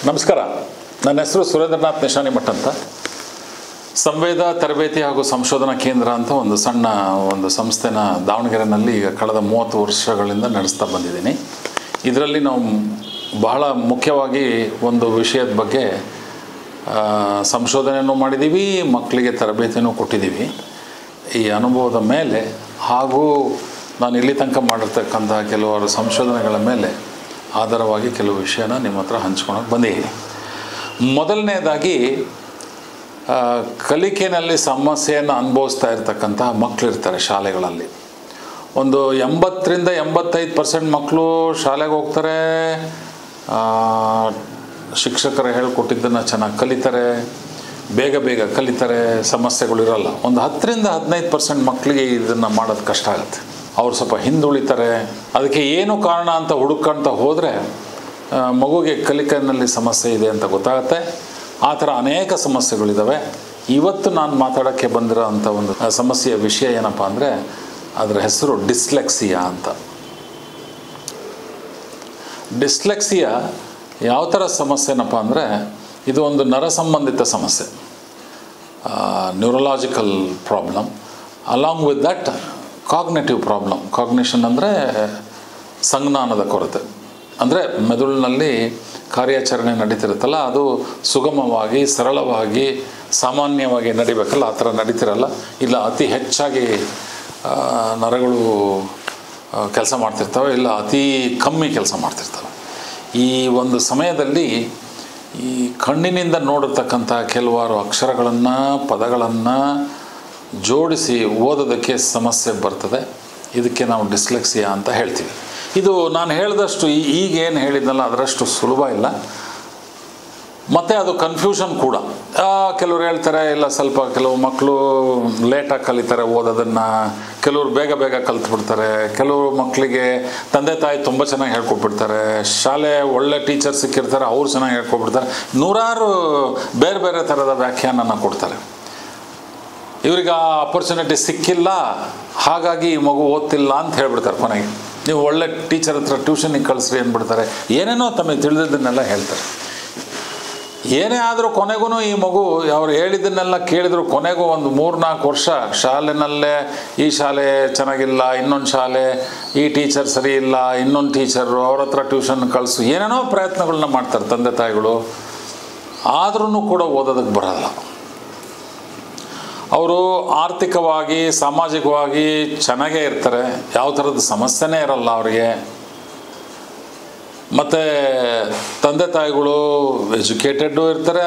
ನಮಸ್ಕಾರ. ನನ್ನ ಹೆಸರು ಸುರೇಂದ್ರನಾಥ್ ನಿಶಾನಿಮಠ್ ಅಂತ. ಸಂವೇದ ತರಬೇತಿ ಹಾಗೂ ಸಂಶೋಧನಾ ಕೇಂದ್ರ ಅಂತ ಒಂದು ಸಣ್ಣ ಸಂಸ್ಥೆನ ದಾವಣಗೆರೆಯಲ್ಲಿ ಈಗ ಕಳೆದ 30 ವರ್ಷಗಳಿಂದ ನಡೆಸ್ತಾ ಬಂದಿದ್ದೀನಿ. ಇದರಲ್ಲಿ ನಾವು ಬಹಳ ಮುಖ್ಯವಾಗಿ ಒಂದು ವಿಷಯದ ಬಗ್ಗೆ ಸಂಶೋಧನೆಯನ್ನು ಮಾಡಿದ್ದೀವಿ, ಮಕ್ಕಳಿಗೆ ತರಬೇತಿಯನ್ನು ಕೊಟ್ಟಿದ್ದೀವಿ. ಈ ಅನುಭವದ ಮೇಲೆ ಹಾಗೂ ನಾನು ಇಲ್ಲಿ ತನಕ ಮಾಡಿರ್ತಕ್ಕಂಥ ಕೆಲವಾರು ಸಂಶೋಧನೆಗಳ ಮೇಲೆ ಆಧಾರವಾಗಿ ಕೆಲವು ವಿಷಯನ ನಿಮ್ಮ ಹತ್ರ ಹಂಚ್ಕೊಳಕ್ಕೆ ಬಂದಿದ್ದೀನಿ. ಮೊದಲನೇದಾಗಿ ಕಲಿಕೆಯಲ್ಲಿ ಸಮಸ್ಯೆಯನ್ನು ಅನುಭವಿಸ್ತಾ ಇರ್ತಕ್ಕಂತಹ ಮಕ್ಕಳಿರ್ತಾರೆ ಶಾಲೆಗಳಲ್ಲಿ. ಒಂದು 80ರಿಂದ 85% ಮಕ್ಕಳು ಶಾಲೆಗೆ ಹೋಗ್ತಾರೆ, ಶಿಕ್ಷಕರು ಹೇಳ್ಕೊಟ್ಟಿದ್ದನ್ನು ಚೆನ್ನಾಗಿ ಕಲಿತಾರೆ, ಬೇಗ ಕಲಿತಾರೆ, ಸಮಸ್ಯೆಗಳಿರಲ್ಲ. ಒಂದು 10ರಿಂದ 15% ಮಕ್ಕಳಿಗೆ ಇದನ್ನು ಮಾಡೋದು ಕಷ್ಟ ಆಗುತ್ತೆ. ಅವ್ರು ಸ್ವಲ್ಪ ಹಿಂದುಳಿತಾರೆ. ಅದಕ್ಕೆ ಏನು ಕಾರಣ ಅಂತ ಹುಡುಕಂತ ಹೋದರೆ ಮಗುಗೆ ಕಲಿಕೆಯಲ್ಲಿ ಸಮಸ್ಯೆ ಇದೆ ಅಂತ ಗೊತ್ತಾಗುತ್ತೆ. ಆ ಥರ ಅನೇಕ ಸಮಸ್ಯೆಗಳಿದ್ದಾವೆ. ಇವತ್ತು ನಾನು ಮಾತಾಡೋಕ್ಕೆ ಬಂದಿರೋ ಅಂಥ ಒಂದು ಸಮಸ್ಯೆಯ ವಿಷಯ ಏನಪ್ಪ ಅಂದರೆ ಅದರ ಹೆಸರು ಡಿಸ್ಲೆಕ್ಸಿಯಾ ಅಂತ. ಡಿಸ್ಲೆಕ್ಸಿಯಾ ಯಾವ ಥರ ಸಮಸ್ಯೆನಪ್ಪ ಅಂದರೆ ಇದು ಒಂದು ನರ ಸಂಬಂಧಿತ ಸಮಸ್ಯೆ, neurological problem. Along with that cognitive problem. Cognition ಅಂದರೆ ಸಂಜ್ಞಾನದ ಕೊರತೆ. ಅಂದರೆ ಮೆದುಳಿನಲ್ಲಿ ಕಾರ್ಯಾಚರಣೆ ನಡೀತಿರುತ್ತಲ್ಲ, ಅದು ಸುಗಮವಾಗಿ ಸರಳವಾಗಿ ಸಾಮಾನ್ಯವಾಗಿ ನಡಿಬೇಕಲ್ಲ, ಆ ಥರ ನಡೀತಿರಲ್ಲ. ಇಲ್ಲ ಅತಿ ಹೆಚ್ಚಾಗಿ ನರಗಳು ಕೆಲಸ ಮಾಡ್ತಿರ್ತವೆ, ಇಲ್ಲ ಅತಿ ಕಮ್ಮಿ ಕೆಲಸ ಮಾಡ್ತಿರ್ತವೆ. ಈ ಒಂದು ಸಮಯದಲ್ಲಿ ಈ ಕಣ್ಣಿನಿಂದ ನೋಡಿರ್ತಕ್ಕಂಥ ಕೆಲವಾರು ಅಕ್ಷರಗಳನ್ನು ಪದಗಳನ್ನು ಜೋಡಿಸಿ ಓದೋದಕ್ಕೆ ಸಮಸ್ಯೆ ಬರ್ತದೆ. ಇದಕ್ಕೆ ನಾವು ಡಿಸ್ಲೆಕ್ಸಿಯಾ ಅಂತ ಹೇಳ್ತೀವಿ. ಇದು ನಾನು ಹೇಳಿದಷ್ಟು ಈಗೇನು ಹೇಳಿದ್ನಲ್ಲ ಅದರಷ್ಟು ಸುಲಭ ಇಲ್ಲ, ಮತ್ತು ಅದು ಕನ್ಫ್ಯೂಷನ್ ಕೂಡ. ಕೆಲವರು ಹೇಳ್ತಾರೆ ಇಲ್ಲ ಸ್ವಲ್ಪ ಕೆಲವು ಮಕ್ಕಳು ಲೇಟಾಗಿ ಕಲಿತಾರೆ ಓದೋದನ್ನು, ಕೆಲವರು ಬೇಗ ಕಲ್ತ್ಬಿಡ್ತಾರೆ, ಕೆಲವರು ಮಕ್ಕಳಿಗೆ ತಂದೆ ತಾಯಿ ತುಂಬ ಚೆನ್ನಾಗಿ ಹೇಳ್ಕೊಟ್ಬಿಡ್ತಾರೆ, ಶಾಲೆ ಒಳ್ಳೆ ಟೀಚರ್ ಸಿಕ್ಕಿರ್ತಾರೆ, ಅವ್ರು ಚೆನ್ನಾಗಿ ಹೇಳ್ಕೊಟ್ಬಿಡ್ತಾರೆ, ನೂರಾರು ಬೇರೆ ಥರದ ವ್ಯಾಖ್ಯಾನನ ಕೊಡ್ತಾರೆ. ಇವ್ರಿಗೆ ಆ ಅಪರ್ಚುನಿಟಿ ಸಿಕ್ಕಿಲ್ಲ, ಹಾಗಾಗಿ ಈ ಮಗು ಓದ್ತಿಲ್ಲ ಅಂತ ಹೇಳ್ಬಿಡ್ತಾರೆ. ಕೊನೆಗೆ ನೀವು ಒಳ್ಳೆ ಟೀಚರ್ ಹತ್ರ ಟ್ಯೂಷನಿಗೆ ಕಳಿಸ್ರಿ ಅಂದ್ಬಿಡ್ತಾರೆ. ಏನೇನೋ ತಮಗೆ ತಿಳಿದಿದ್ದನ್ನೆಲ್ಲ ಹೇಳ್ತಾರೆ. ಏನೇ ಆದರೂ ಕೊನೆಗೂ ಈ ಮಗು ಅವ್ರು ಹೇಳಿದ್ದನ್ನೆಲ್ಲ ಕೇಳಿದ್ರು ಕೊನೆಗೂ ಒಂದು 3-4 ವರ್ಷ ಶಾಲೆನಲ್ಲೇ ಈ ಶಾಲೆ ಚೆನ್ನಾಗಿಲ್ಲ, ಇನ್ನೊಂದು ಶಾಲೆ ಈ ಟೀಚರ್ ಸರಿ ಇಲ್ಲ, ಇನ್ನೊಂದು ಟೀಚರು ಅವ್ರ ಹತ್ರ ಟ್ಯೂಷನ್ ಕಳಿಸು, ಏನೇನೋ ಪ್ರಯತ್ನಗಳನ್ನ ಮಾಡ್ತಾರೆ ತಂದೆ ತಾಯಿಗಳು. ಆದ್ರೂ ಕೂಡ ಓದೋದಕ್ಕೆ ಬರಲ್ಲ. ಅವರು ಆರ್ಥಿಕವಾಗಿ ಸಾಮಾಜಿಕವಾಗಿ ಚೆನ್ನಾಗೇ ಇರ್ತಾರೆ, ಯಾವ ಥರದ ಸಮಸ್ಯೆನೇ ಇರಲ್ಲ ಅವರಿಗೆ. ಮತ್ತು ತಂದೆ ತಾಯಿಗಳು ಎಜುಕೇಟೆಡ್ಡು ಇರ್ತಾರೆ,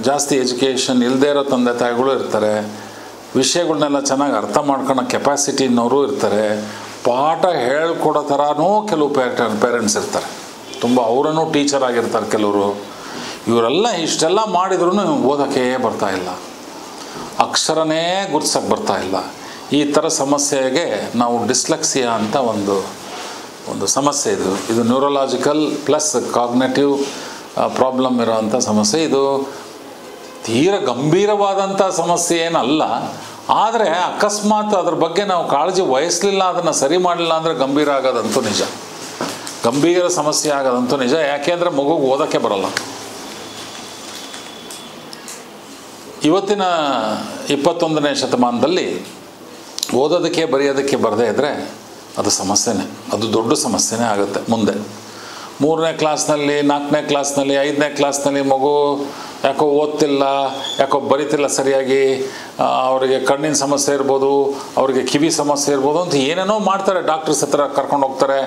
ಜಾಸ್ತಿ ಎಜುಕೇಷನ್ ಇಲ್ಲದೇ ಇರೋ ತಂದೆ ತಾಯಿಗಳು ಇರ್ತಾರೆ, ವಿಷಯಗಳನ್ನೆಲ್ಲ ಚೆನ್ನಾಗಿ ಅರ್ಥ ಮಾಡ್ಕೊಳ್ಳೋ ಕೆಪಾಸಿಟಿನವರು ಇರ್ತಾರೆ, ಪಾಠ ಹೇಳ್ಕೊಡೋ ಥರನೂ ಕೆಲವು ಪೇರೆಂಟ್ಸ್ ಇರ್ತಾರೆ, ತುಂಬ ಅವರನ್ನು ಟೀಚರ್ ಆಗಿರ್ತಾರೆ ಕೆಲವರು. ಇವರೆಲ್ಲ ಇಷ್ಟೆಲ್ಲ ಮಾಡಿದ್ರೂ ಓದೋಕ್ಕೆ ಬರ್ತಾಯಿಲ್ಲ, ಅಕ್ಷರನೇ ಗುರ್ಸಕ್ಕೆ ಬರ್ತಾಯಿಲ್ಲ. ಈ ಥರ ಸಮಸ್ಯೆಗೆ ನಾವು ಡಿಸ್ಲೆಕ್ಸಿಯಾ ಅಂತ ಒಂದು ಸಮಸ್ಯೆ. ಇದು ನ್ಯೂರಲಾಜಿಕಲ್ ಪ್ಲಸ್ ಕಾಗ್ನೇಟಿವ್ ಪ್ರಾಬ್ಲಮ್ ಇರೋವಂಥ ಸಮಸ್ಯೆ. ಇದು ತೀರ ಗಂಭೀರವಾದಂಥ ಸಮಸ್ಯೆ ಏನಲ್ಲ, ಆದರೆ ಅಕಸ್ಮಾತ್ ಅದ್ರ ಬಗ್ಗೆ ನಾವು ಕಾಳಜಿ ವಹಿಸಲಿಲ್ಲ, ಅದನ್ನು ಸರಿ ಮಾಡಲಿಲ್ಲ ಅಂದರೆ ಗಂಭೀರ ಆಗೋದಂತೂ ನಿಜ, ಗಂಭೀರ ಸಮಸ್ಯೆ ಆಗೋದಂತೂ ನಿಜ. ಯಾಕೆಂದರೆ ಮಗುಗೆ ಓದೋಕ್ಕೆ ಬರಲ್ಲ. ಇವತ್ತಿನ 21ನೇ ಶತಮಾನದಲ್ಲಿ ಓದೋದಕ್ಕೆ ಬರೆಯೋದಕ್ಕೆ ಬರದೇ ಇದ್ದರೆ ಅದು ಸಮಸ್ಯೆನೇ, ಅದು ದೊಡ್ಡ ಸಮಸ್ಯೆನೇ ಆಗುತ್ತೆ ಮುಂದೆ. 3ನೇ ಕ್ಲಾಸ್ನಲ್ಲಿ 4ನೇ ಕ್ಲಾಸ್ನಲ್ಲಿ 5ನೇ ಕ್ಲಾಸ್ನಲ್ಲಿ ಮಗು ಯಾಕೋ ಓದ್ತಿಲ್ಲ, ಯಾಕೋ ಬರಿತಿಲ್ಲ ಸರಿಯಾಗಿ, ಅವರಿಗೆ ಕಣ್ಣಿನ ಸಮಸ್ಯೆ ಇರ್ಬೋದು, ಅವರಿಗೆ ಕಿವಿ ಸಮಸ್ಯೆ ಇರ್ಬೋದು ಅಂತ ಏನೇನೋ ಮಾಡ್ತಾರೆ. ಡಾಕ್ಟರ್ಸ್ ಹತ್ರ ಕರ್ಕೊಂಡು ಹೋಗ್ತಾರೆ,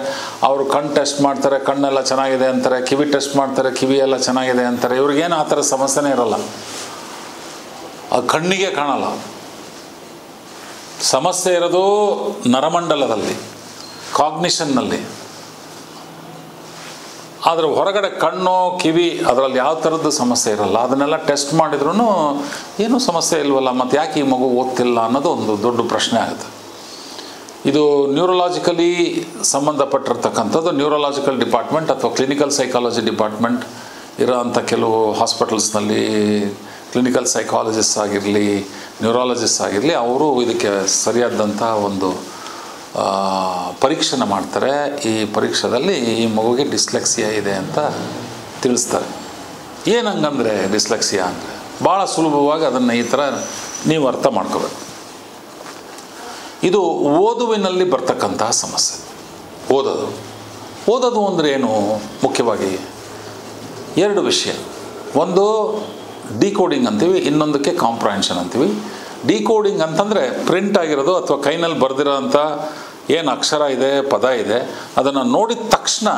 ಅವರು ಕಣ್ಣು ಟೆಸ್ಟ್ ಮಾಡ್ತಾರೆ, ಕಣ್ಣೆಲ್ಲ ಚೆನ್ನಾಗಿದೆ ಅಂತಾರೆ, ಕಿವಿ ಟೆಸ್ಟ್ ಮಾಡ್ತಾರೆ, ಕಿವಿ ಎಲ್ಲ ಚೆನ್ನಾಗಿದೆ ಅಂತಾರೆ. ಇವ್ರಿಗೇನು ಆ ಥರ ಸಮಸ್ಯೆನೇ ಇರೋಲ್ಲ, ಆ ಕಣ್ಣಿಗೆ ಕಾಣಲ್ಲ. ಸಮಸ್ಯೆ ಇರೋದು ನರಮಂಡಲದಲ್ಲಿ, ಕಾಗ್ನಿಷನ್ನಲ್ಲಿ. ಆದರೆ ಹೊರಗಡೆ ಕಣ್ಣು ಕಿವಿ ಅದರಲ್ಲಿ ಯಾವ ಥರದ್ದು ಸಮಸ್ಯೆ ಇರಲ್ಲ. ಅದನ್ನೆಲ್ಲ ಟೆಸ್ಟ್ ಮಾಡಿದ್ರೂ ಏನೂ ಸಮಸ್ಯೆ ಇಲ್ವಲ್ಲ, ಮತ್ತು ಯಾಕೆ ಈ ಮಗು ಓದ್ತಿಲ್ಲ ಅನ್ನೋದು ಒಂದು ದೊಡ್ಡ ಪ್ರಶ್ನೆ ಆಗುತ್ತೆ. ಇದು ನ್ಯೂರಲಾಜಿಕಲಿ ಸಂಬಂಧಪಟ್ಟಿರ್ತಕ್ಕಂಥದ್ದು. ನ್ಯೂರಲಾಜಿಕಲ್ ಡಿಪಾರ್ಟ್ಮೆಂಟ್ ಅಥವಾ ಕ್ಲಿನಿಕಲ್ ಸೈಕಾಲಜಿ ಡಿಪಾರ್ಟ್ಮೆಂಟ್ ಇರೋಂಥ ಕೆಲವು ಹಾಸ್ಪಿಟಲ್ಸ್ನಲ್ಲಿ ಕ್ಲಿನಿಕಲ್ ಸೈಕಾಲಜಿಸ್ಟ್ ಆಗಿರಲಿ, ನ್ಯೂರಾಲಜಿಸ್ಟ್ ಆಗಿರಲಿ, ಅವರು ಇದಕ್ಕೆ ಸರಿಯಾದಂಥ ಒಂದು ಪರೀಕ್ಷೆನ ಮಾಡ್ತಾರೆ. ಈ ಪರೀಕ್ಷೆಯಲ್ಲಿ ಈ ಮಗುವಿಗೆ ಡಿಸ್ಲೆಕ್ಸಿಯಾ ಇದೆ ಅಂತ ತಿಳಿಸ್ತಾರೆ. ಏನು ಹಂಗಂದರೆ ಡಿಸ್ಲೆಕ್ಸಿಯಾ ಅಂದರೆ ಭಾಳ ಸುಲಭವಾಗಿ ಅದನ್ನು ಈ ಥರ ನೀವು ಅರ್ಥ ಮಾಡ್ಕೋಬೇಕು. ಇದು ಓದುವಿನಲ್ಲಿ ಬರ್ತಕ್ಕಂತಹ ಸಮಸ್ಯೆ. ಓದೋದು ಅಂದರೆ ಏನು? ಮುಖ್ಯವಾಗಿ ಎರಡು ವಿಷಯ. ಒಂದು ಡಿಕೋಡಿಂಗ್ ಅಂತೀವಿ, ಇನ್ನೊಂದಕ್ಕೆ ಕಾಂಪ್ರಹೆನ್ಷನ್ ಅಂತೀವಿ. ಡಿಕೋಡಿಂಗ್ ಅಂತಂದರೆ ಪ್ರಿಂಟ್ ಆಗಿರೋದು ಅಥವಾ ಕೈನಲ್ಲಿ ಬರೆದಿರೋ ಅಂಥ ಏನು ಅಕ್ಷರ ಇದೆ, ಪದ ಇದೆ, ಅದನ್ನು ನೋಡಿದ ತಕ್ಷಣ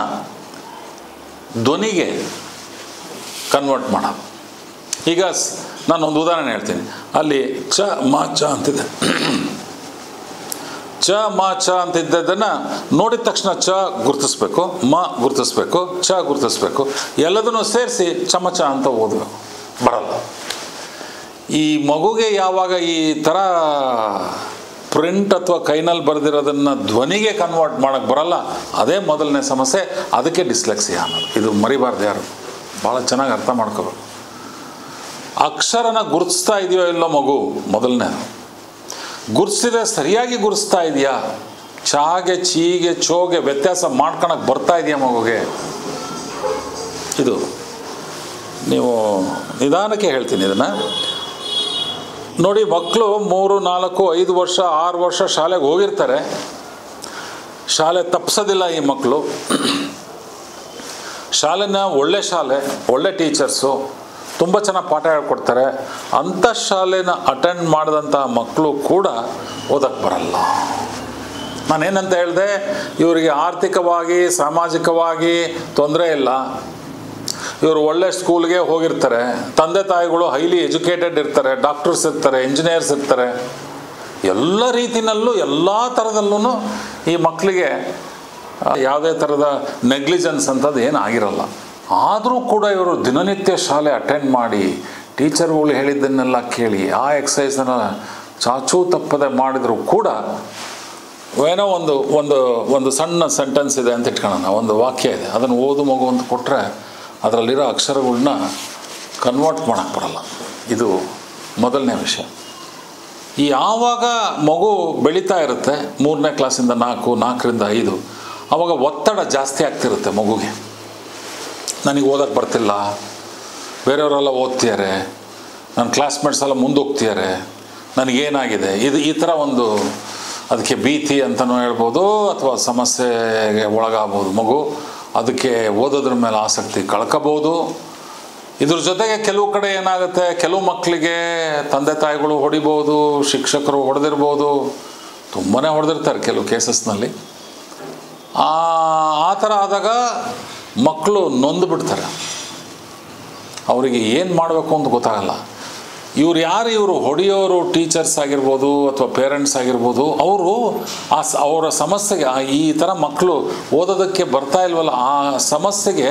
ಧ್ವನಿಗೆ ಕನ್ವರ್ಟ್ ಮಾಡೋದು. ಈಗ ನಾನೊಂದು ಉದಾಹರಣೆ ಹೇಳ್ತೀನಿ. ಅಲ್ಲಿ ಚ ಮ ಚ ಅಂತಿದೆ. ಚ ಮ ಚ ಅಂತಿದ್ದದನ್ನು ನೋಡಿದ ತಕ್ಷಣ ಚ ಗುರುತಿಸ್ಬೇಕು, ಮ ಗುರುತಿಸ್ಬೇಕು, ಚ ಗುರುತಿಸ್ಬೇಕು. ಎಲ್ಲದನ್ನು ಸೇರಿಸಿ ಚಮಚ ಅಂತ ಓದಬೇಕು, ಬರಲ್ಲ. ಈ ಮಗುಗೆ ಯಾವಾಗ ಈ ಥರ ಪ್ರಿಂಟ್ ಅಥವಾ ಕೈನಲ್ಲಿ ಬರೆದಿರೋದನ್ನು ಧ್ವನಿಗೆ ಕನ್ವರ್ಟ್ ಮಾಡೋಕ್ಕೆ ಬರಲ್ಲ, ಅದೇ ಮೊದಲನೇ ಸಮಸ್ಯೆ. ಅದಕ್ಕೆ ಡಿಸ್ಲೆಕ್ಸಿಯಾ ಅನ್ನೋದು. ಇದು ಮರಿಬಾರ್ದು ಯಾರು, ಭಾಳ ಚೆನ್ನಾಗಿ ಅರ್ಥ ಮಾಡ್ಕೋಬೇಕು. ಅಕ್ಷರನ ಗುರುತಿಸ್ತಾ ಇದೆಯೋ ಇಲ್ಲೋ ಮಗು, ಮೊದಲನೇ ಗುರುತಿಸಿದ್ರೆ ಸರಿಯಾಗಿ ಗುರುತಿಸ್ತಾ ಇದೆಯಾ? ಚಾಗೆ ಚೀಗೆ ಚೋಗೆ ವ್ಯತ್ಯಾಸ ಮಾಡ್ಕೊಳಕ್ಕೆ ಬರ್ತಾ ಇದೆಯಾ ಮಗುಗೆ? ಇದು ನೀವು ನಿಧಾನಕ್ಕೆ ಹೇಳ್ತೀನಿ ಇದನ್ನು ನೋಡಿ. ಮಕ್ಕಳು 3, 4, 5 ವರ್ಷ 6 ವರ್ಷ ಶಾಲೆಗೆ ಹೋಗಿರ್ತಾರೆ. ಶಾಲೆ ತಪ್ಪಿಸೋದಿಲ್ಲ ಈ ಮಕ್ಕಳು. ಶಾಲೆನ ಒಳ್ಳೆ ಶಾಲೆ, ಒಳ್ಳೆ ಟೀಚರ್ಸು, ತುಂಬ ಚೆನ್ನಾಗಿ ಪಾಠ ಹೇಳ್ಕೊಡ್ತಾರೆ. ಅಂಥ ಶಾಲೆನ ಅಟೆಂಡ್ ಮಾಡಿದಂಥ ಮಕ್ಕಳು ಕೂಡ ಓದಕ್ಕೆ ಬರಲ್ಲ. ನಾನೇನಂತ ಹೇಳಿದೆ, ಇವರಿಗೆ ಆರ್ಥಿಕವಾಗಿ ಸಾಮಾಜಿಕವಾಗಿ ತೊಂದರೆ ಇಲ್ಲ, ಇವರು ಒಳ್ಳೆ ಸ್ಕೂಲ್ಗೆ ಹೋಗಿರ್ತಾರೆ, ತಂದೆ ತಾಯಿಗಳು ಹೈಲಿ ಎಜುಕೇಟೆಡ್ ಇರ್ತಾರೆ, ಡಾಕ್ಟರ್ಸ್ ಇರ್ತಾರೆ, ಇಂಜಿನಿಯರ್ಸ್ ಇರ್ತಾರೆ. ಎಲ್ಲ ರೀತಿಯಲ್ಲೂ ಎಲ್ಲ ಥರದಲ್ಲೂ ಈ ಮಕ್ಕಳಿಗೆ ಯಾವುದೇ ಥರದ ನೆಗ್ಲಿಜೆನ್ಸ್ ಅಂಥದ್ದು ಏನು ಆಗಿರಲ್ಲ. ಆದರೂ ಕೂಡ ಇವರು ದಿನನಿತ್ಯ ಶಾಲೆ ಅಟೆಂಡ್ ಮಾಡಿ ಟೀಚರ್ಗಳು ಹೇಳಿದ್ದನ್ನೆಲ್ಲ ಕೇಳಿ ಆ ಎಕ್ಸಸೈಸನ್ನು ಚಾಚೂ ತಪ್ಪದೆ ಮಾಡಿದರೂ ಕೂಡ ಏನೋ ಒಂದು ಸಣ್ಣ ಸೆಂಟೆನ್ಸ್ ಇದೆ ಅಂತ ಇಟ್ಕೊಳ್ಳೋಣ, ಒಂದು ವಾಕ್ಯ ಇದೆ, ಅದನ್ನು ಓದು ಮಗು ಅಂತ ಕೊಟ್ಟರೆ ಅದರಲ್ಲಿರೋ ಅಕ್ಷರಗಳನ್ನ ಕನ್ವರ್ಟ್ ಮಾಡೋಕ್ಕೆ ಬರಲ್ಲ. ಇದು ಮೊದಲನೇ ವಿಷಯ. ಈ ಯಾವಾಗ ಮಗು ಬೆಳೀತಾ ಇರುತ್ತೆ 3ನೇ ಕ್ಲಾಸಿಂದ 4, 4ರಿಂದ 5, ಆವಾಗ ಒತ್ತಡ ಜಾಸ್ತಿ ಆಗ್ತಿರುತ್ತೆ ಮಗುಗೆ. ನನಗೆ ಓದೋಕ್ಕೆ ಬರ್ತಿಲ್ಲ, ಬೇರೆಯವರೆಲ್ಲ ಓದ್ತಿದ್ದಾರೆ, ನನ್ನ ಕ್ಲಾಸ್ಮೇಟ್ಸ್ ಎಲ್ಲ ಮುಂದೋಗ್ತಿದ್ದಾರೆ, ನನಗೇನಾಗಿದೆ, ಈ ಥರ ಒಂದು ಅದಕ್ಕೆ ಭೀತಿ ಅಂತಲೂ ಹೇಳ್ಬೋದು ಅಥವಾ ಸಮಸ್ಯೆಗೆ ಒಳಗಾಗ್ಬೋದು ಮಗು. ಅದಕ್ಕೆ ಓದೋದ್ರ ಮೇಲೆ ಆಸಕ್ತಿ ಕಳ್ಕೋಬೋದು. ಇದ್ರ ಜೊತೆಗೆ ಕೆಲವು ಕಡೆ ಏನಾಗುತ್ತೆ, ಕೆಲವು ಮಕ್ಕಳಿಗೆ ತಂದೆ ತಾಯಿಗಳು ಹೊಡಿಬೋದು, ಶಿಕ್ಷಕರು ಹೊಡೆದಿರ್ಬೋದು, ತುಂಬಾ ಹೊಡೆದಿರ್ತಾರೆ ಕೆಲವು ಕೇಸಸ್ನಲ್ಲಿ. ಆ ಥರ ಆದಾಗ ಮಕ್ಕಳು ನೊಂದು ಬಿಡ್ತಾರೆ. ಅವರಿಗೆ ಏನು ಮಾಡಬೇಕು ಅಂತ ಗೊತ್ತಾಗಲ್ಲ. ಇವರು ಹೊಡೆಯೋರು ಟೀಚರ್ಸ್ ಆಗಿರ್ಬೋದು ಅಥವಾ ಪೇರೆಂಟ್ಸ್ ಆಗಿರ್ಬೋದು, ಅವರ ಸಮಸ್ಯೆಗೆ ಈ ಥರ ಮಕ್ಕಳು ಓದೋದಕ್ಕೆ ಬರ್ತಾ ಇಲ್ವಲ್ಲ, ಆ ಸಮಸ್ಯೆಗೆ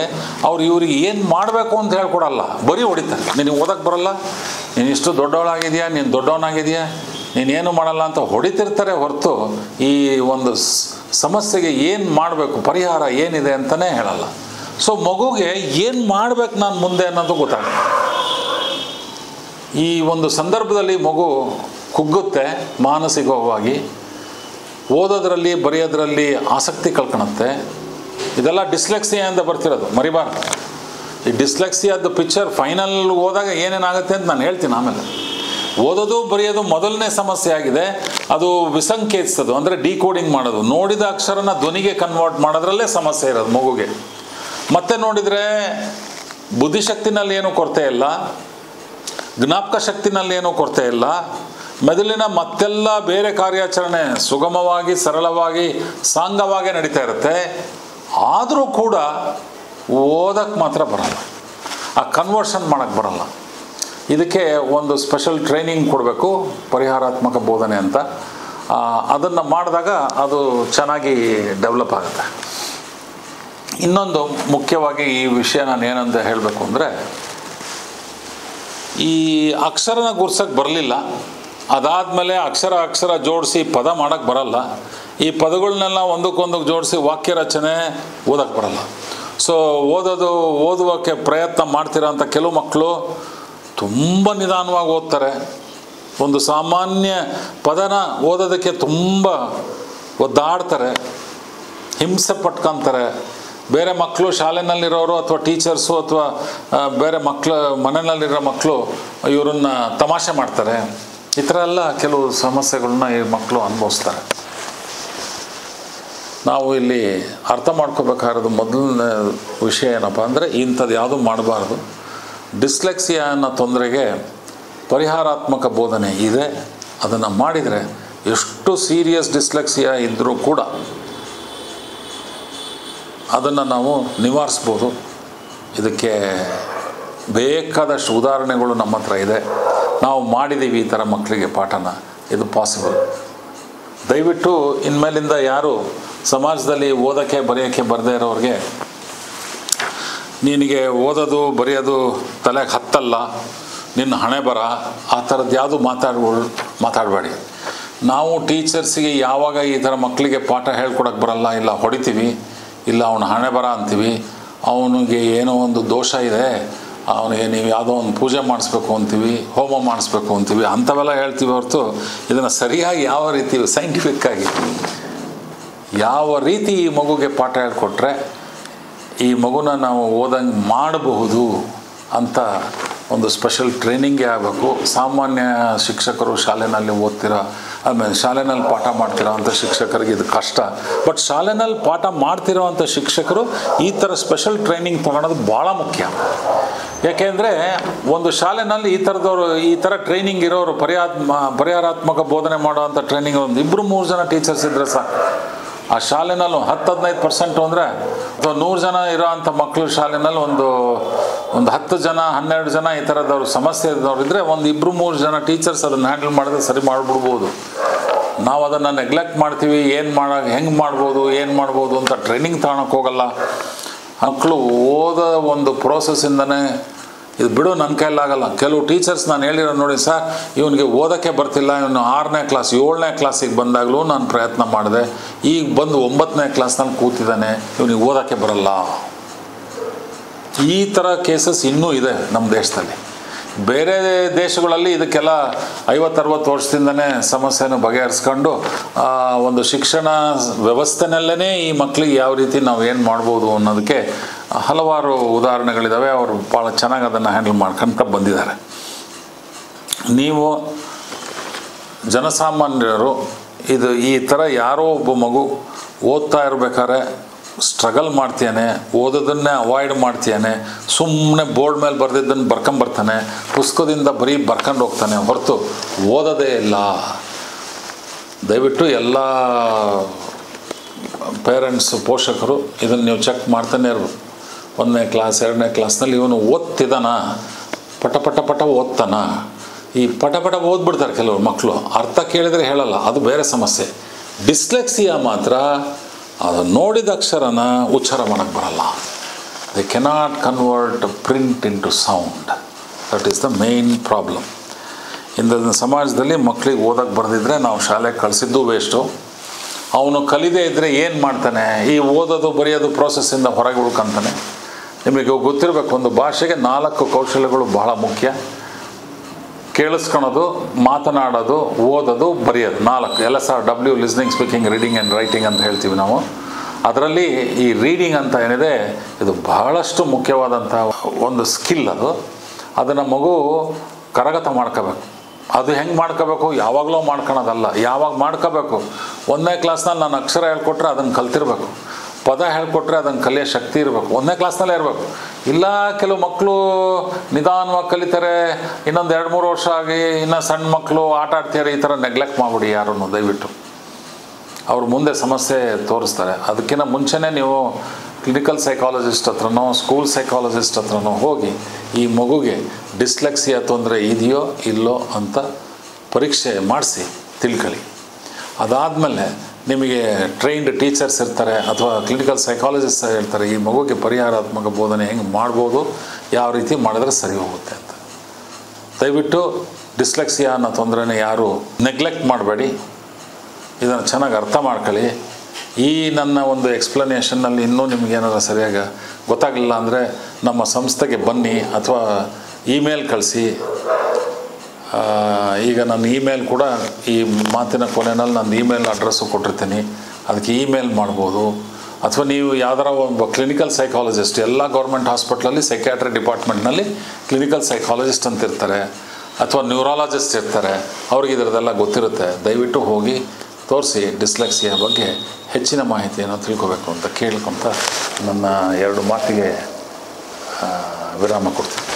ಇವ್ರಿಗೆ ಏನು ಮಾಡಬೇಕು ಅಂತ ಹೇಳ್ಕೊಡಲ್ಲ, ಬರೀ ಹೊಡಿತಾರೆ. ನಿನಗೆ ಓದೋಕ್ಕೆ ಬರಲ್ಲ, ನೀನು ಇಷ್ಟು ದೊಡ್ಡವಳಾಗಿದೆಯಾ, ನೀನು ದೊಡ್ಡವನಾಗಿದೆಯಾ, ನೀನೇನು ಮಾಡಲ್ಲ ಅಂತ ಹೊಡಿತಿರ್ತಾರೆ ಹೊರತು ಈ ಒಂದು ಸಮಸ್ಯೆಗೆ ಏನು ಮಾಡಬೇಕು, ಪರಿಹಾರ ಏನಿದೆ ಅಂತಲೇ ಹೇಳಲ್ಲ. ಸೊ ಮಗುಗೆ ಏನು ಮಾಡಬೇಕು ನಾನು ಮುಂದೆ ಅನ್ನೋದು ಗೊತ್ತಾಗುತ್ತೆ. ಈ ಒಂದು ಸಂದರ್ಭದಲ್ಲಿ ಮಗು ಕುಗ್ಗುತ್ತೆ, ಮಾನಸಿಕವಾಗಿ ಓದೋದ್ರಲ್ಲಿ ಬರೆಯೋದ್ರಲ್ಲಿ ಆಸಕ್ತಿ ಕಳ್ಕೊಳುತ್ತೆ. ಇದೆಲ್ಲ ಡಿಸ್ಲೆಕ್ಸಿಯಾದಿಂದ ಬರ್ತಿರೋದು, ಮರಿಬಾರ್ದು. ಈ ಡಿಸ್ಲೆಕ್ಸಿಯಾದ ಪಿಕ್ಚರ್ ಫೈನಲ್ ಹೋದಾಗ ಏನೇನಾಗುತ್ತೆ ಅಂತ ನಾನು ಹೇಳ್ತೀನಿ ಆಮೇಲೆ. ಓದೋದು ಬರೆಯೋದು ಮೊದಲನೇ ಸಮಸ್ಯೆ ಆಗಿದೆ. ಅದು ವಿಸಂಕೇತಿಸೋದು ಅಂದರೆ ಡಿಕೋಡಿಂಗ್ ಮಾಡೋದು, ನೋಡಿದ ಅಕ್ಷರನ ಧ್ವನಿಗೆ ಕನ್ವರ್ಟ್ ಮಾಡೋದ್ರಲ್ಲೇ ಸಮಸ್ಯೆ ಇರೋದು ಮಗುಗೆ. ಮತ್ತೆ ನೋಡಿದರೆ ಬುದ್ಧಿಶಕ್ತಿನಲ್ಲಿ ಏನೂ ಕೊರತೆ ಇಲ್ಲ, ಜ್ಞಾಪಕ ಶಕ್ತಿನಲ್ಲಿ ಏನೂ ಕೊರತೆ ಇಲ್ಲ, ಮೆದುಳಿನ ಮತ್ತೆಲ್ಲ ಬೇರೆ ಕಾರ್ಯಾಚರಣೆ ಸುಗಮವಾಗಿ ಸರಳವಾಗಿ ಸಾಂಗವಾಗಿ ನಡೀತಾ ಇರುತ್ತೆ. ಆದರೂ ಕೂಡ ಓದಕ್ಕೆ ಮಾತ್ರ ಬರಲ್ಲ, ಆ ಕನ್ವರ್ಷನ್ ಮಾಡೋಕ್ಕೆ ಬರಲ್ಲ. ಇದಕ್ಕೆ ಒಂದು ಸ್ಪೆಷಲ್ ಟ್ರೈನಿಂಗ್ ಕೊಡಬೇಕು, ಪರಿಹಾರಾತ್ಮಕ ಬೋಧನೆ ಅಂತ. ಅದನ್ನು ಮಾಡಿದಾಗ ಅದು ಚೆನ್ನಾಗಿ ಡೆವಲಪ್ ಆಗುತ್ತೆ. ಇನ್ನೊಂದು ಮುಖ್ಯವಾಗಿ ಈ ವಿಷಯ ನಾನು ಏನಂತ ಹೇಳಬೇಕು ಅಂದರೆ, ಈ ಅಕ್ಷರನ ಗುರ್ಸಕ್ಕೆ ಬರಲಿಲ್ಲ, ಅದಾದಮೇಲೆ ಅಕ್ಷರ ಜೋಡಿಸಿ ಪದ ಮಾಡೋಕ್ಕೆ ಬರಲ್ಲ, ಈ ಪದಗಳನ್ನೆಲ್ಲ ಒಂದಕ್ಕೊಂದಕ್ಕೆ ಜೋಡಿಸಿ ವಾಕ್ಯ ರಚನೆ ಓದಕ್ಕೆ ಬರಲ್ಲ. ಸೊ ಓದುವಕ್ಕೆ ಪ್ರಯತ್ನ ಮಾಡ್ತಿರೋಂಥ ಕೆಲವು ಮಕ್ಕಳು ತುಂಬ ನಿಧಾನವಾಗಿ ಓದ್ತಾರೆ. ಒಂದು ಸಾಮಾನ್ಯ ಪದನ ಓದೋದಕ್ಕೆ ತುಂಬ ಒದ್ದಾಡ್ತಾರೆ, ಹಿಂಸೆ ಪಟ್ಕೊತಾರೆ, ಬೇರೆ ಮಕ್ಕಳು ಶಾಲೆನಲ್ಲಿರೋರು ಅಥವಾ ಟೀಚರ್ಸು ಅಥವಾ ಬೇರೆ ಮಕ್ಕಳು ಮನೆಯಲ್ಲಿರೋ ಮಕ್ಕಳು ಇವರನ್ನು ತಮಾಷೆ ಮಾಡ್ತಾರೆ. ಈ ಥರ ಎಲ್ಲ ಕೆಲವು ಸಮಸ್ಯೆಗಳನ್ನ ಈ ಮಕ್ಕಳು ಅನುಭವಿಸ್ತಾರೆ. ನಾವು ಇಲ್ಲಿ ಅರ್ಥ ಮಾಡ್ಕೋಬೇಕಾಗಿರೋದು ಮೊದಲನೇ ವಿಷಯ ಏನಪ್ಪ ಅಂದರೆ ಇಂಥದ್ದು ಯಾವುದೂ ಮಾಡಬಾರ್ದು. ಡಿಸ್ಲೆಕ್ಸಿಯಾ ಅನ್ನೋ ತೊಂದರೆಗೆ ಪರಿಹಾರಾತ್ಮಕ ಬೋಧನೆ ಇದೆ. ಅದನ್ನು ಮಾಡಿದರೆ ಎಷ್ಟು ಸೀರಿಯಸ್ ಡಿಸ್ಲೆಕ್ಸಿಯಾ ಇದ್ದರೂ ಕೂಡ ಅದನ್ನು ನಾವು ನಿವಾರಿಸ್ಬೋದು. ಇದಕ್ಕೆ ಬೇಕಾದಷ್ಟು ಉದಾಹರಣೆಗಳು ನಮ್ಮ ಹತ್ರ ಇದೆ. ನಾವು ಮಾಡಿದ್ದೀವಿ ಈ ಥರ ಮಕ್ಕಳಿಗೆ ಪಾಠನ. ಇದು ಪಾಸಿಬಲ್. ದಯವಿಟ್ಟು ಇನ್ಮೇಲಿಂದ ಯಾರು ಸಮಾಜದಲ್ಲಿ ಓದೋಕ್ಕೆ ಬರೆಯೋಕ್ಕೆ ಬರದೇ ಇರೋರಿಗೆ ನಿನಗೆ ಓದೋದು ಬರೆಯೋದು ತಲೆಗೆ ಹತ್ತಲ್ಲ, ನಿನ್ನ ಹಣೆ ಬರ, ಆ ಥರದ್ದು ಯಾವುದು ಮಾತಾಡಬೇಡಿ. ನಾವು ಟೀಚರ್ಸಿಗೆ ಯಾವಾಗ ಈ ಥರ ಮಕ್ಕಳಿಗೆ ಪಾಠ ಹೇಳ್ಕೊಡೋಕ್ಕೆ ಬರಲ್ಲ, ಇಲ್ಲ ಹೊಡಿತೀವಿ, ಇಲ್ಲ ಅವನ ಹಣೆ ಬರ ಅಂತೀವಿ, ಅವನಿಗೆ ಏನೋ ಒಂದು ದೋಷ ಇದೆ, ಅವನಿಗೆ ನೀವು ಯಾವುದೋ ಒಂದು ಪೂಜೆ ಮಾಡಿಸ್ಬೇಕು ಅಂತೀವಿ, ಹೋಮ ಮಾಡಿಸ್ಬೇಕು ಅಂತೀವಿ, ಅಂಥವೆಲ್ಲ ಹೇಳ್ತೀವಿ ಹೊರತು ಇದನ್ನು ಸರಿಯಾಗಿ ಯಾವ ರೀತಿ ಸೈಂಟಿಫಿಕ್ಕಾಗಿ ಯಾವ ರೀತಿ ಈ ಮಗುಗೆ ಪಾಠ ಹೇಳ್ಕೊಟ್ರೆ ಈ ಮಗುನ ನಾವು ಓದಂಗೆ ಮಾಡಬಹುದು ಅಂತ ಒಂದು ಸ್ಪೆಷಲ್ ಟ್ರೈನಿಂಗೇ ಆಗಬೇಕು. ಸಾಮಾನ್ಯ ಶಿಕ್ಷಕರು ಶಾಲೆಯಲ್ಲಿ ಓದ್ತಿರೋ ಆಮೇಲೆ ಶಾಲೆಯಲ್ಲಿ ಪಾಠ ಮಾಡ್ತಿರೋ ಅಂಥ ಶಿಕ್ಷಕರಿಗೆ ಇದು ಕಷ್ಟ. ಬಟ್ ಶಾಲೆಯಲ್ಲಿ ಪಾಠ ಮಾಡ್ತಿರೋ ಅಂಥ ಶಿಕ್ಷಕರು ಈ ಥರ ಸ್ಪೆಷಲ್ ಟ್ರೈನಿಂಗ್ ತೊಗೊಳೋದು ಭಾಳ ಮುಖ್ಯ. ಯಾಕೆಂದರೆ ಒಂದು ಶಾಲೆಯಲ್ಲಿ ಈ ಥರ ಟ್ರೈನಿಂಗ್ ಇರೋರು ಪರಿಹಾರಾತ್ಮಕ ಬೋಧನೆ ಮಾಡೋವಂಥ ಟ್ರೈನಿಂಗ್ ಒಂದು 2-3 ಜನ ಟೀಚರ್ಸ್ ಇದ್ದರೆ ಸಾಕು. ಆ ಶಾಲೆನಲ್ಲಿ 10-15% ಅಂದರೆ ಅಥವಾ 100 ಜನ ಇರೋ ಅಂಥ ಮಕ್ಕಳು ಶಾಲೆಯಲ್ಲಿ ಒಂದು 10 ಜನ 12 ಜನ ಈ ಥರದವ್ರು ಸಮಸ್ಯೆ ಇದ್ದವ್ರು ಇದ್ದರೆ ಒಂದು 2-3 ಜನ ಟೀಚರ್ಸ್ ಅದನ್ನು ಹ್ಯಾಂಡಲ್ ಮಾಡಿದ್ರೆ ಸರಿ ಮಾಡಿಬಿಡ್ಬೋದು. ನಾವು ಅದನ್ನು ನೆಗ್ಲೆಕ್ಟ್ ಮಾಡ್ತೀವಿ. ಹೆಂಗೆ ಮಾಡ್ಬೋದು ಅಂತ ಟ್ರೈನಿಂಗ್ ತಗೊಳಕ್ಕೆ ಹೋಗಲ್ಲ. ಮಕ್ಕಳು ಓದೋ ಒಂದು ಪ್ರೋಸೆಸ್ಸಿಂದನೇ ಇದು ಬಿಡು, ನನ್ನ ಕೈಲಾಗಲ್ಲ. ಕೆಲವು ಟೀಚರ್ಸ್ ನಾನು ಹೇಳಿರೋ ನೋಡಿ, ಸರ್ ಇವನಿಗೆ ಓದೋಕ್ಕೆ ಬರ್ತಿಲ್ಲ, ಇವನು 6ನೇ ಕ್ಲಾಸ್ 7ನೇ ಕ್ಲಾಸಿಗೆ ಬಂದಾಗಲೂ ನಾನು ಪ್ರಯತ್ನ ಮಾಡಿದೆ, ಈಗ ಬಂದು 9ನೇ ಕ್ಲಾಸ್ನಲ್ಲಿ ಕೂತಿದ್ದಾನೆ, ಇವನಿಗೆ ಓದೋಕ್ಕೆ ಬರಲ್ಲ. ಈ ಥರ ಕೇಸಸ್ ಇನ್ನೂ ಇದೆ ನಮ್ಮ ದೇಶದಲ್ಲಿ. ಬೇರೆ ದೇಶಗಳಲ್ಲಿ ಇದಕ್ಕೆಲ್ಲ 50-60 ವರ್ಷದಿಂದನೇ ಸಮಸ್ಯೆನ ಬಗೆಹರಿಸ್ಕೊಂಡು ಒಂದು ಶಿಕ್ಷಣ ವ್ಯವಸ್ಥೆನಲ್ಲೇ ಈ ಮಕ್ಕಳಿಗೆ ಯಾವ ರೀತಿ ನಾವು ಏನು ಮಾಡ್ಬೋದು ಅನ್ನೋದಕ್ಕೆ ಹಲವಾರು ಉದಾಹರಣೆಗಳಿದ್ದಾವೆ. ಅವರು ಭಾಳ ಚೆನ್ನಾಗಿ ಅದನ್ನು ಹ್ಯಾಂಡಲ್ ಮಾಡ್ಕೊಂತ ಬಂದಿದ್ದಾರೆ. ನೀವು ಜನಸಾಮಾನ್ಯರು ಈ ಥರ ಯಾರೋ ಒಬ್ಬ ಮಗು ಓದ್ತಾ ಇರಬೇಕಾದ್ರೆ ಸ್ಟ್ರಗಲ್ ಮಾಡ್ತಾನೆ, ಓದೋದನ್ನೇ ಅವಾಯ್ಡ್ ಮಾಡ್ತಾನೆ, ಸುಮ್ಮನೆ ಬೋರ್ಡ್ ಮೇಲೆ ಬರೆದಿದ್ದನ್ನು ಬರ್ಕೊಂಬರ್ತಾನೆ, ಪುಸ್ತಕದಿಂದ ಬರೀ ಬರ್ಕೊಂಡು ಹೋಗ್ತಾನೆ ಹೊರತು ಓದೋದೇ ಇಲ್ಲ. ದಯವಿಟ್ಟು ಎಲ್ಲ ಪೇರೆಂಟ್ಸು ಪೋಷಕರು ಇದನ್ನು ನೀವು ಚೆಕ್ ಮಾಡ್ತಾನೆ ಇರ್ಬೇಕು. 1ನೇ ಕ್ಲಾಸ್ 2ನೇ ಕ್ಲಾಸ್ನಲ್ಲಿ ಇವನು ಓದ್ತಿದ್ದಾನ, ಪಟ ಓದ್ತಾನ. ಈ ಪಟ ಓದ್ಬಿಡ್ತಾರೆ ಕೆಲವರು ಮಕ್ಕಳು, ಅರ್ಥ ಕೇಳಿದರೆ ಹೇಳಲ್ಲ, ಅದು ಬೇರೆ ಸಮಸ್ಯೆ. ಡಿಸ್ಲೆಕ್ಸಿಯಾ ಮಾತ್ರ ಅದು ನೋಡಿದ ಅಕ್ಷರನ ಉಚ್ಚಾರ ಮಾಡೋಕ್ಕೆ ಬರಲ್ಲ. They cannot convert print into sound. That is the main problem. ಇಂದಿನ ಸಮಾಜದಲ್ಲಿ ಮಕ್ಕಳಿಗೆ ಓದೋಕ್ಕೆ ಬರೆದಿದ್ರೆ ನಾವು ಶಾಲೆಗೆ ಕಳಿಸಿದ್ದು ವೇಸ್ಟು. ಅವನು ಕಲಿದೇ ಇದ್ದರೆ ಏನು ಮಾಡ್ತಾನೆ? ಈ ಓದೋದು ಬರೆಯೋದು ಪ್ರೋಸೆಸ್ಸಿಂದ ಹೊರಗೆ ಉಳ್ಕೊಂತಾನೆ. ನಿಮಗೆ ಗೊತ್ತಿರಬೇಕು, ಒಂದು ಭಾಷೆಗೆ 4 ಕೌಶಲ್ಯಗಳು ಬಹಳ ಮುಖ್ಯ. ಕೇಳಿಸ್ಕೊಳೋದು, ಮಾತನಾಡೋದು, ಓದೋದು, ಬರೆಯೋದು. 4 LSRW, listening, speaking, reading and writing ಅಂತ ಹೇಳ್ತೀವಿ ನಾವು. ಅದರಲ್ಲಿ ಈ ರೀಡಿಂಗ್ ಅಂತ ಏನಿದೆ ಇದು ಬಹಳಷ್ಟು ಮುಖ್ಯವಾದಂಥ ಒಂದು ಸ್ಕಿಲ್. ಅದನ್ನು ಮಗು ಕರಗತ ಮಾಡ್ಕೋಬೇಕು. ಅದು ಹೆಂಗೆ ಮಾಡ್ಕೋಬೇಕು? ಯಾವಾಗಲೂ ಮಾಡ್ಕೊಳೋದಲ್ಲ, ಯಾವಾಗ ಮಾಡ್ಕೋಬೇಕು? 1ನೇ ಕ್ಲಾಸ್ನಲ್ಲಿ ನಾನು ಅಕ್ಷರ ಹೇಳ್ಕೊಟ್ರೆ ಅದನ್ನು ಕಲ್ತಿರ್ಬೇಕು, ಪದ ಹೇಳ್ಕೊಟ್ರೆ ಅದನ್ನು ಕಲಿಯೋ ಶಕ್ತಿ ಇರಬೇಕು, 1ನೇ ಕ್ಲಾಸ್ನಲ್ಲೇ ಇರಬೇಕು. ಇಲ್ಲ ಕೆಲವು ಮಕ್ಕಳು ನಿಧಾನವಾಗಿ ಕಲಿತಾರೆ, ಇನ್ನೊಂದು 2-3 ವರ್ಷ ಆಗಿ ಇನ್ನೂ ಸಣ್ಣ ಮಕ್ಕಳು ಆಟ ಆಡ್ತಾರೆ. ಈ ಥರ ನೆಗ್ಲೆಕ್ಟ್ ಮಾಡಿಬಿಡಿ ಯಾರನ್ನು ದಯವಿಟ್ಟು. ಅವ್ರು ಮುಂದೆ ಸಮಸ್ಯೆ ತೋರಿಸ್ತಾರೆ. ಅದಕ್ಕಿಂತ ಮುಂಚೆನೇ ನೀವು ಕ್ಲಿನಿಕಲ್ ಸೈಕಾಲಜಿಸ್ಟ್ ಹತ್ರನೋ ಸ್ಕೂಲ್ ಸೈಕಾಲಜಿಸ್ಟ್ ಹತ್ರನೋ ಹೋಗಿ ಈ ಮಗುಗೆ ಡಿಸ್ಲೆಕ್ಸಿಯಾ ತೊಂದರೆ ಇದೆಯೋ ಇಲ್ಲೋ ಅಂತ ಪರೀಕ್ಷೆ ಮಾಡಿಸಿ ತಿಳ್ಕೊಳ್ಳಿ. ಅದಾದಮೇಲೆ ನಿಮಗೆ ಟ್ರೈನ್ಡ್ ಟೀಚರ್ಸ್ ಇರ್ತಾರೆ ಅಥವಾ ಕ್ಲಿನಿಕಲ್ ಸೈಕಾಲಜಿಸ್ಟ್ ಇರ್ತಾರೆ, ಈ ಮಗುಗೆ ಪರಿಹಾರಾತ್ಮಕ ಬೋಧನೆ ಹೆಂಗೆ ಮಾಡ್ಬೋದು, ಯಾವ ರೀತಿ ಮಾಡಿದ್ರೆ ಸರಿ ಹೋಗುತ್ತೆ ಅಂತ. ದಯವಿಟ್ಟು ಡಿಸ್ಲೆಕ್ಸಿಯಾ ಅನ್ನೋ ತೊಂದರೆನ ಯಾರು ನೆಗ್ಲೆಕ್ಟ್ ಮಾಡಬೇಡಿ. ಇದನ್ನು ಚೆನ್ನಾಗಿ ಅರ್ಥ ಮಾಡ್ಕೊಳ್ಳಿ. ಈ ನನ್ನ ಒಂದು ಎಕ್ಸ್ಪ್ಲನೇಷನ್ನಲ್ಲಿ ಇನ್ನೂ ನಿಮಗೇನಾದ್ರು ಸರಿಯಾಗಿ ಗೊತ್ತಾಗಲಿಲ್ಲ ಅಂದರೆ ನಮ್ಮ ಸಂಸ್ಥೆಗೆ ಬನ್ನಿ ಅಥವಾ ಇಮೇಲ್ ಕಳಿಸಿ. ಈಗ ನನ್ನ ಇಮೇಲ್ ಕೂಡ ಈ ಮಾತಿನ ಕೊನೆಯಲ್ಲಿ ನನ್ನ ಇಮೇಲ್ ಅಡ್ರೆಸ್ಸು ಕೊಟ್ಟಿರ್ತೀನಿ, ಅದಕ್ಕೆ ಇಮೇಲ್ ಮಾಡ್ಬೋದು. ಅಥವಾ ನೀವು ಯಾವ್ದಾರ ಒಬ್ಬ ಕ್ಲಿನಿಕಲ್ ಸೈಕಾಲಜಿಸ್ಟ್, ಎಲ್ಲ ಗೌರ್ಮೆಂಟ್ ಹಾಸ್ಪಿಟ್ಲಲ್ಲಿ ಸೈಕ್ಯಾಟ್ರಿ ಡಿಪಾರ್ಟ್ಮೆಂಟ್ನಲ್ಲಿ ಕ್ಲಿನಿಕಲ್ ಸೈಕಾಲಜಿಸ್ಟ್ ಅಂತ ಇರ್ತಾರೆ, ಅಥವಾ ನ್ಯೂರಾಲಜಿಸ್ಟ್ ಇರ್ತಾರೆ, ಅವ್ರಿಗೆ ಇದರದೆಲ್ಲ ಗೊತ್ತಿರುತ್ತೆ. ದಯವಿಟ್ಟು ಹೋಗಿ ತೋರಿಸಿ ಡಿಸ್ಲೆಕ್ಸಿಯಾ ಬಗ್ಗೆ ಹೆಚ್ಚಿನ ಮಾಹಿತಿಯನ್ನು ತಿಳ್ಕೊಬೇಕು ಅಂತ ಕೇಳ್ಕೊತ ನನ್ನ 2 ಮಾತಿಗೆ ವಿರಾಮ ಕೊಡ್ತೀನಿ.